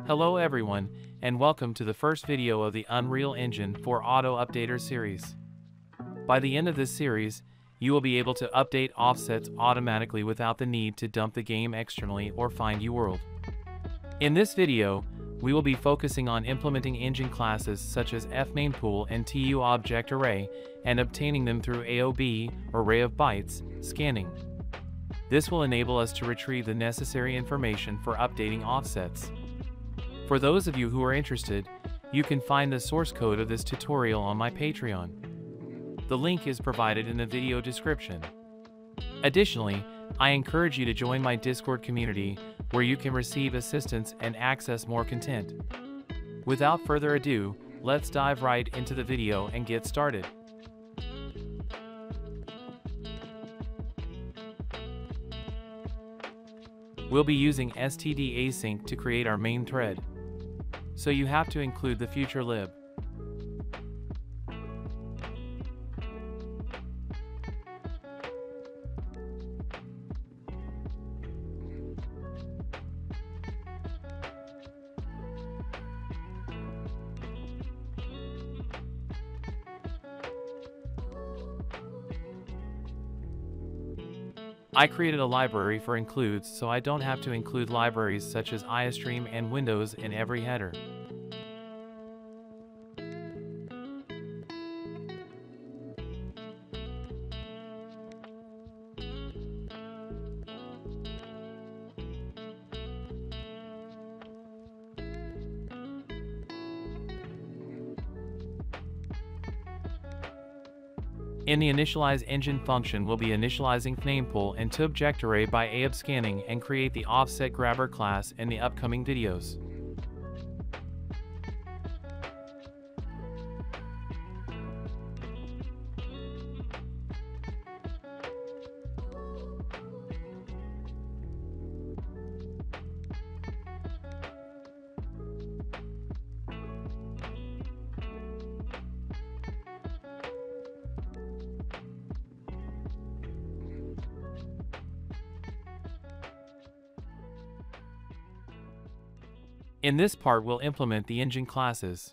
Hello everyone, and welcome to the first video of the Unreal Engine 4 Auto Updater series. By the end of this series, you will be able to update offsets automatically without the need to dump the game externally or find UWorld. In this video, we will be focusing on implementing engine classes such as fMainPool and TUObjectArray and obtaining them through AOB, or array of bytes, scanning. This will enable us to retrieve the necessary information for updating offsets. For those of you who are interested, you can find the source code of this tutorial on my Patreon. The link is provided in the video description. Additionally, I encourage you to join my Discord community where you can receive assistance and access more content. Without further ado, let's dive right into the video and get started. We'll be using std async to create our main thread, so you have to include the future lib. I created a library for includes so I don't have to include libraries such as iostream and Windows in every header. In the initializeEngine function, we'll be initializing fMainPool and TUObjectArray by AOB scanning and create the offset grabber class in the upcoming videos. In this part, we'll implement the engine classes.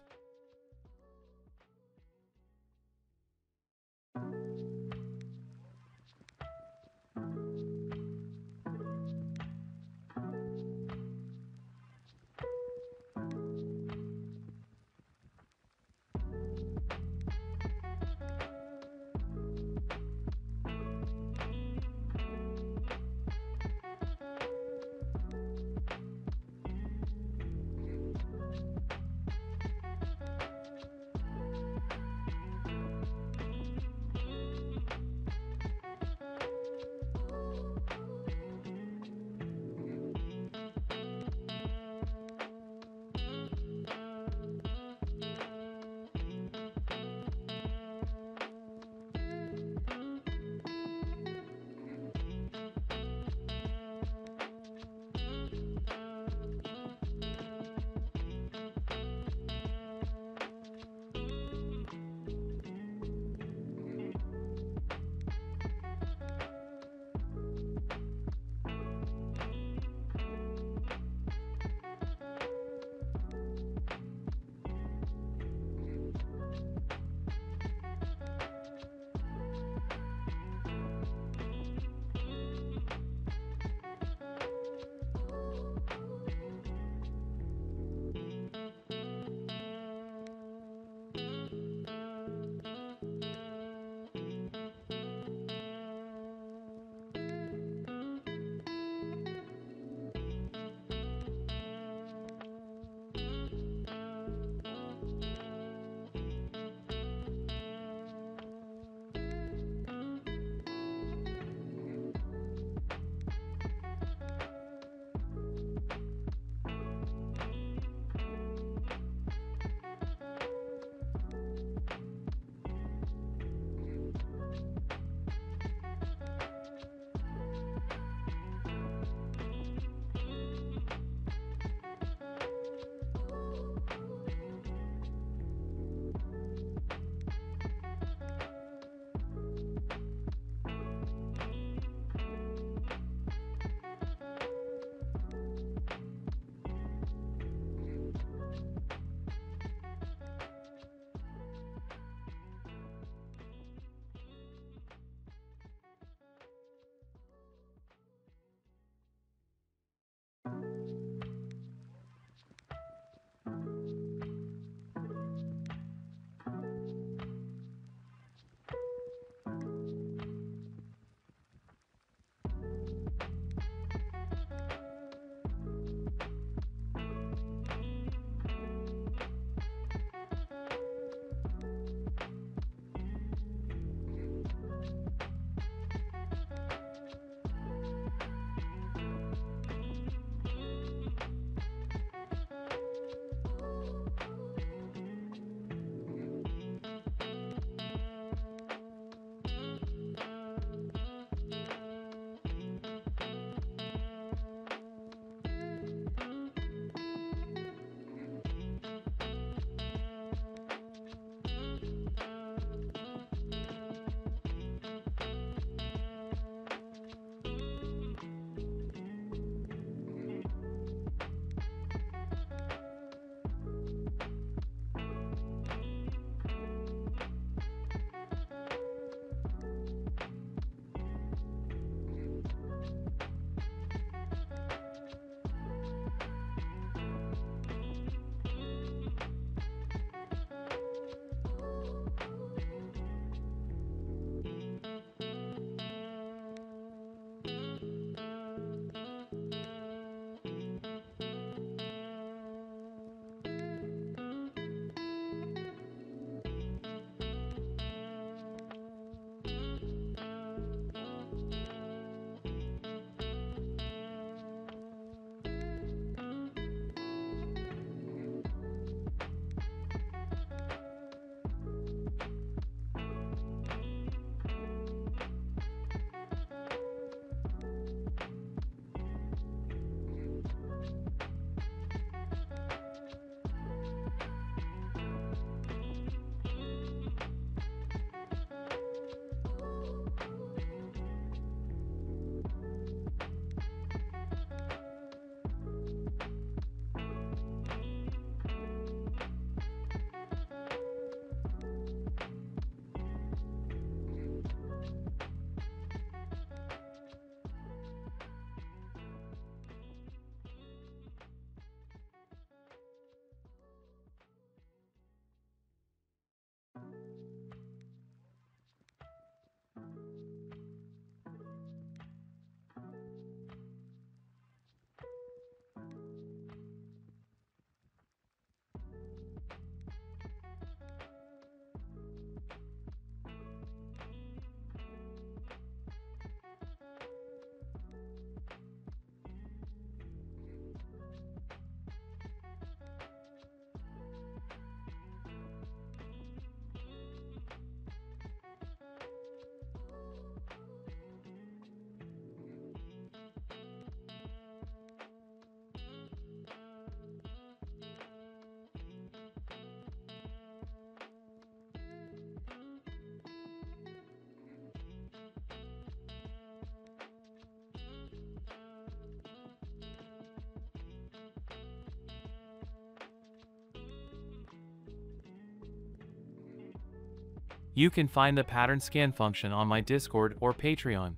You can find the pattern scan function on my Discord or Patreon.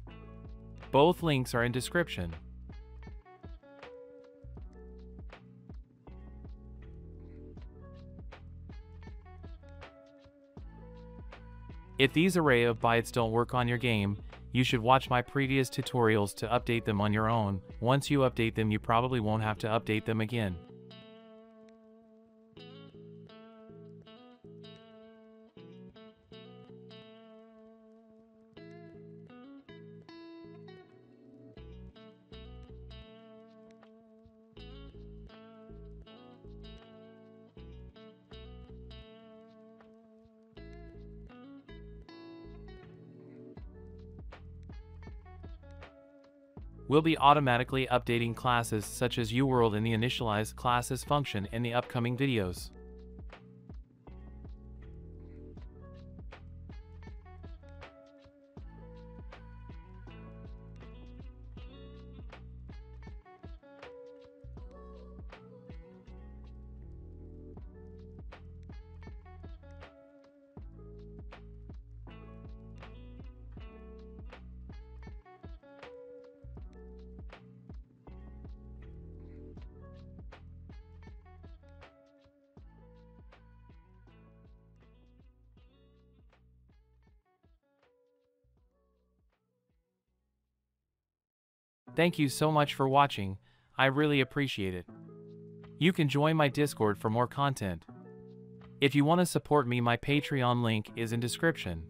Both links are in description. If these array of bytes don't work on your game, you should watch my previous tutorials to update them on your own. Once you update them, you probably won't have to update them again. We'll be automatically updating classes such as UWorld in the initialize classes function in the upcoming videos. Thank you so much for watching, I really appreciate it. You can join my Discord for more content. If you want to support me, my Patreon link is in description.